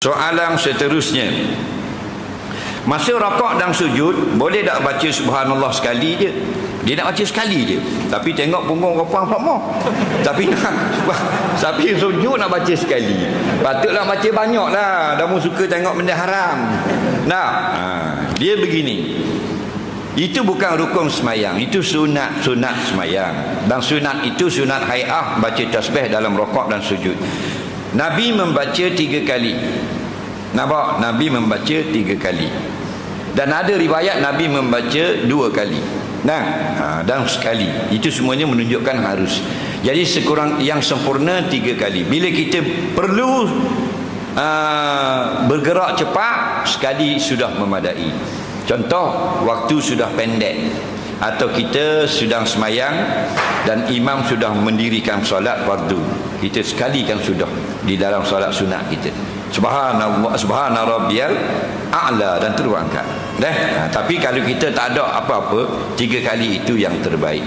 Soalan seterusnya, masa rakaat dan sujud boleh tak baca subhanallah sekali je? Dia nak baca sekali je, tapi tengok punggung kopang sama. Tapi sujud nak baca sekali. Patutlah baca banyak lah. Kamu suka tengok benda haram. Nah, dia begini. Itu bukan rukun semayang, itu sunat semayang. Dan sunat itu sunat hai'ah, baca tasbih dalam rakaat dan sujud. Nabi membaca 3 kali. Nampak? Nabi membaca 3 kali. Dan ada riwayat Nabi membaca 2 kali. Dan sekali. Itu semuanya menunjukkan harus. Jadi sekurang yang sempurna 3 kali. Bila kita perlu bergerak cepat, sekali sudah memadai. Contoh, waktu sudah pendek, atau kita sedang semayang dan imam sudah mendirikan solat fardu, kita sekali kan sudah di dalam solat sunat kita. Subhanallah, subhana rabbiyal a'la, dan terus angkat. Tapi kalau kita tak ada apa-apa, 3 kali itu yang terbaik.